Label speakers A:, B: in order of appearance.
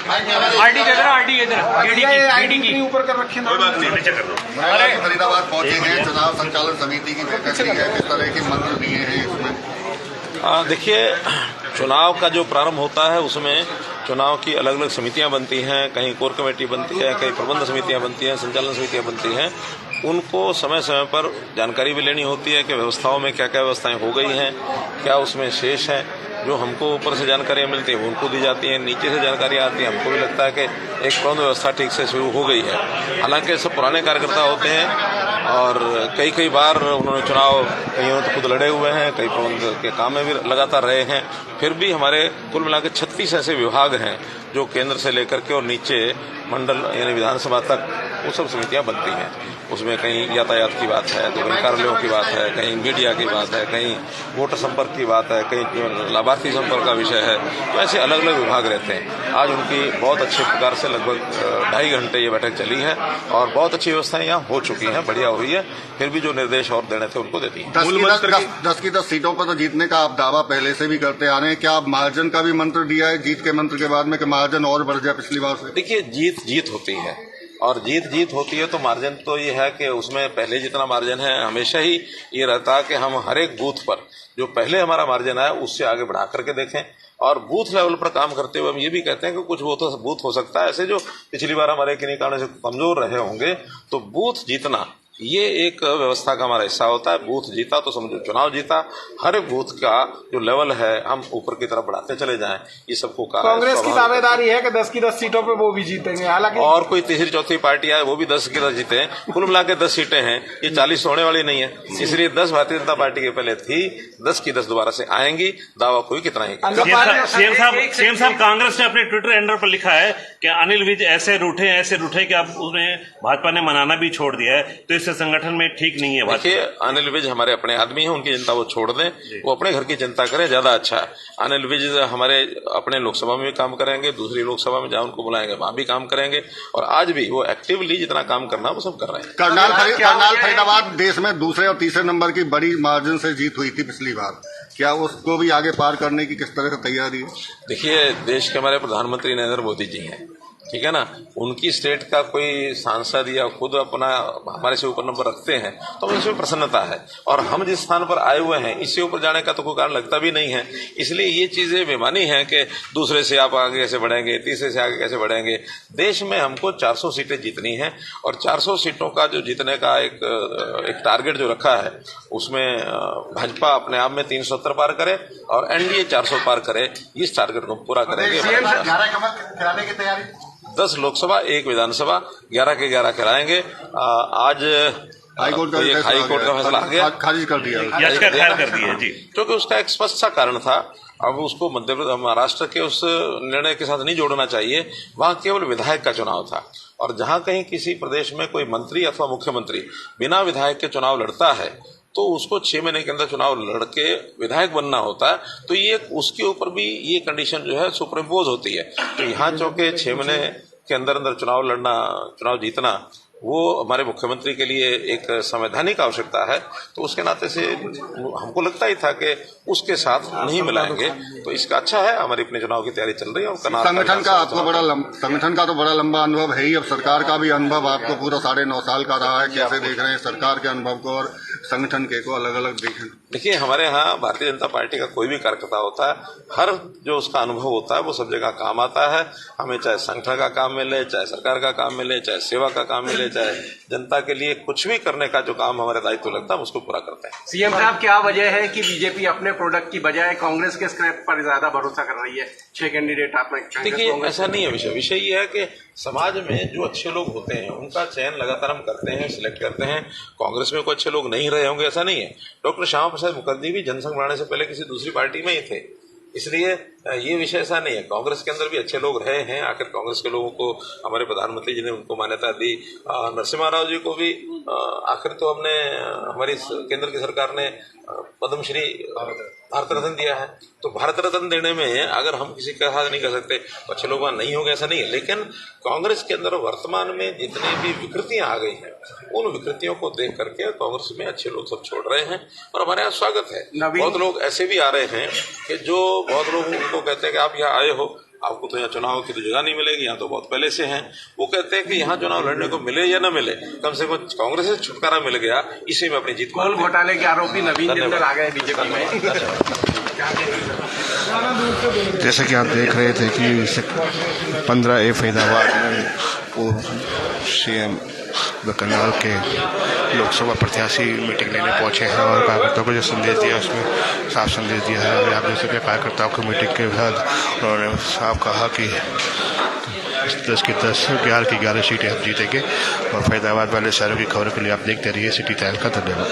A: RD के इधर, RD के इधर, डीडी की
B: ऊपर कर रखे
C: कोई बात नहीं, नीचे कर दो।
D: फरीदाबाद पहुंचे हैं, चुनाव संचालन समिति की बैठक हुई है, किस तरह के मंत्र दिए हैं इसमें?
E: देखिए, चुनाव का जो प्रारंभ होता है उसमें चुनाव की अलग अलग समितियां बनती हैं, कहीं कोर कमेटी बनती है, कहीं प्रबंध समितियां बनती हैं, संचालन समितियां बनती हैं। उनको समय समय पर जानकारी भी लेनी होती है कि व्यवस्थाओं में क्या क्या व्यवस्थाएं हो गई हैं, क्या उसमें शेष है। जो हमको ऊपर से जानकारियां मिलती हैं वो उनको दी जाती हैं, नीचे से जानकारी आती है, हमको भी लगता है कि एक प्रबंध व्यवस्था ठीक से शुरू हो गई है। हालांकि सब पुराने कार्यकर्ता होते हैं और कई बार उन्होंने चुनाव, कईयों तो खुद लड़े हुए हैं, कई प्रबंध के काम में भी लगातार रहे हैं। फिर भी हमारे कुल मिलाकर 36 ऐसे विभाग हैं जो केंद्र से लेकर के और नीचे मंडल यानी विधानसभा तक वो सब समितियां बनती हैं। उसमें कहीं यातायात की बात है, तो कहीं कार्यालयों की बात है, कहीं मीडिया की बात है, कहीं वोटर संपर्क की बात है, कहीं लाभार्थी संपर्क का विषय है। तो ऐसे अलग अलग विभाग रहते हैं। आज उनकी बहुत अच्छे प्रकार से लगभग 2.5 घंटे ये बैठक चली है और बहुत अच्छी व्यवस्थाएं यहाँ हो चुकी हैं, बढ़िया हुई है। फिर भी जो निर्देश और देने थे उनको देती है।
D: 10 की 10 सीटों पर तो जीतने का आप दावा पहले से भी करते आ रहे हैं, क्या आप मार्जिन का भी मंत्र दिया है जीत के मंत्र के बाद में कि मार्जिन और बढ़ जाए पिछली बार से?
E: देखिए, जीत होती है और जीत होती है तो मार्जिन तो ये है कि उसमें पहले जितना मार्जिन है हमेशा ही ये रहता है कि हम हर एक बूथ पर जो पहले हमारा मार्जिन है उससे आगे बढ़ा करके देखें। और बूथ लेवल पर काम करते हुए हम ये भी कहते हैं कि कुछ बूथ हो सकता है ऐसे जो पिछली बार हमारे किन्हीं कारण से कमजोर रहे होंगे, तो बूथ जीतना ये एक व्यवस्था का हमारा हिस्सा होता है। बूथ जीता तो समझो चुनाव जीता। हर एक बूथ का जो लेवल है हम ऊपर की तरफ बढ़ाते चले जाएं, ये सबको
B: कांग्रेस की दावेदारी है कि 10 की 10 सीटों पे वो भी जीतेंगे। हालांकि
E: और कोई तीसरी चौथी पार्टी आए वो भी 10 की 10 जीते। कुल मिला के 10 सीटें हैं, ये 40 होने वाली नहीं है। इसलिए 10 भारतीय जनता पार्टी के पहले थी, 10 की 10 दोबारा से आएंगी। दावा कोई कितना ही।
C: सीएम साहब, कांग्रेस ने अपने ट्विटर हैंडल पर लिखा है कि अनिल विज ऐसे रूठे कि अब उन्हें भाजपा ने मनाना भी छोड़ दिया है, तो इस संगठन में ठीक नहीं है।
E: देखिए, अनिल विज हमारे अपने आदमी हैं, उनकी चिंता वो छोड़ दें, वो अपने घर की चिंता करें, ज्यादा अच्छा है। अनिल विज हमारे अपने लोकसभा में भी काम करेंगे, दूसरी लोकसभा में जहां उनको बुलाएंगे वहां भी काम करेंगे और आज भी वो एक्टिवली जितना काम करना वो सब कर रहे हैं।
D: करनाल फरीदाबाद देश में दूसरे और तीसरे नंबर की बड़ी मार्जिन से जीत हुई थी पिछली बार, क्या उसको भी आगे पार करने की किस तरह से तैयारी है?
E: देखिए, देश के हमारे प्रधानमंत्री नरेंद्र मोदी जी हैं, ठीक है ना, उनकी स्टेट का कोई सांसद या खुद अपना हमारे से ऊपर नंबर रखते हैं तो हमें इसमें प्रसन्नता है। और हम जिस स्थान पर आए हुए हैं इससे ऊपर जाने का तो कोई कारण लगता भी नहीं है। इसलिए ये चीजें बेमानी है कि दूसरे से आप आगे कैसे बढ़ेंगे, तीसरे से आगे कैसे बढ़ेंगे। देश में हमको 400 सीटें जीतनी है और 400 सीटों का जो जीतने का एक टारगेट जो रखा है उसमें भाजपा अपने आप में 370 पार करे और एनडीए 400 पार करे। इस टारगेट को पूरा करेंगे। 10 लोकसभा, 1 विधानसभा, 11 के 11 कराएंगे। आज हाईकोर्ट का फैसला आ गया,
D: खारिज कर दिया,
C: याचिका खारिज कर दी है जी,
E: क्योंकि उसका एक स्पष्ट सा कारण था। अब उसको मध्य प्रदेश महाराष्ट्र के उस निर्णय के साथ नहीं जोड़ना चाहिए। वहां केवल विधायक का चुनाव था और जहां कहीं किसी प्रदेश में कोई मंत्री अथवा मुख्यमंत्री बिना विधायक के चुनाव लड़ता है तो उसको 6 महीने के अंदर चुनाव लड़के विधायक बनना होता है। तो ये उसके ऊपर भी ये कंडीशन जो है सुपरइम्पोज होती है। तो यहाँ चौके 6 महीने के अंदर चुनाव लड़ना, चुनाव जीतना, वो हमारे मुख्यमंत्री के लिए एक संवैधानिक आवश्यकता है। तो उसके नाते से हमको लगता ही था कि उसके साथ नहीं मिलाएंगे। तो इसका अच्छा है, हमारी अपने चुनाव की तैयारी चल रही है। और
D: संगठन का तो बड़ा लंबा अनुभव है ही, अब सरकार का भी अनुभव आपको पूरा 9.5 साल का रहा है। कैसे देख रहे हैं सरकार के अनुभव को और संगठन के को अलग अलग देखें?
E: देखिए, हमारे यहाँ भारतीय जनता पार्टी का कोई भी कार्यकर्ता होता है, हर जो उसका अनुभव होता है वो सब जगह काम आता है। हमें चाहे संगठन का काम मिले, चाहे सरकार का काम मिले, चाहे सेवा का काम मिले, चाहे जनता के लिए कुछ भी करने का जो काम हमारे दायित्व लगता है उसको पूरा करते हैं।
A: सीएम साहब, क्या वजह है कि बीजेपी अपने प्रोडक्ट की बजाय कांग्रेस के स्क्रैप पर ज्यादा भरोसा कर रही है? 6 कैंडिडेट आप में।
E: देखिए, ऐसा नहीं है। विषय ये है कि समाज में जो अच्छे लोग होते हैं उनका चयन लगातार हम करते हैं, सिलेक्ट करते हैं। कांग्रेस में कोई अच्छे लोग नहीं रहे होंगे ऐसा नहीं है। डॉक्टर श्यामा प्रसाद मुखर्जी भी जनसंघ बनाने से पहले किसी दूसरी पार्टी में ही थे। इसलिए ये विषय ऐसा नहीं है। कांग्रेस के अंदर भी अच्छे लोग रहे हैं। आखिर कांग्रेस के लोगों को हमारे प्रधानमंत्री जी ने उनको मान्यता दी। नरसिम्हा राव जी को भी आखिर तो हमने, हमारी केंद्र की सरकार ने पद्मश्री भारत रत्न दिया है। तो भारत रत्न देने में अगर हम किसी का साथ नहीं कर सकते तो अच्छे लोग नहीं होंगे ऐसा नहीं है। लेकिन कांग्रेस के अंदर वर्तमान में जितनी भी विकृतियां आ गई हैं उन विकृतियों को देख करके कांग्रेस में अच्छे लोग सब छोड़ रहे हैं और हमारे यहाँ स्वागत है। बहुत लोग ऐसे भी आ रहे हैं कि जो बहुत लोग उनको कहते हैं कि आप यहाँ आए हो आपको तो यहाँ चुनाव की तो जगह नहीं मिलेगी, यहाँ तो बहुत पहले से हैं। वो कहते हैं कि यहाँ चुनाव लड़ने को मिले या न मिले, कम से कम कांग्रेस से छुटकारा मिल गया, इसी में अपनी जीत
A: कोल घोटाले के आरोपी नवीन जिंदल आ गए बीजेपी में।
F: जैसा कि आप देख रहे थे कि 15A फरीदाबाद में पूर्व CM करनाल के लोकसभा प्रत्याशी मीटिंग लेने पहुंचे हैं और कार्यकर्ताओं को जो संदेश दिया उसमें साफ संदेश दिया है। अभी आप देख सकते हैं कार्यकर्ताओं की मीटिंग के बाद उन्होंने साफ कहा कि 10 की 10, 11 की 11 सीटें हम जीतेंगे। और फरीदाबाद वाले शहरों की खबरों के लिए आप देखते रहिए सिटी टाइम का। धन्यवाद।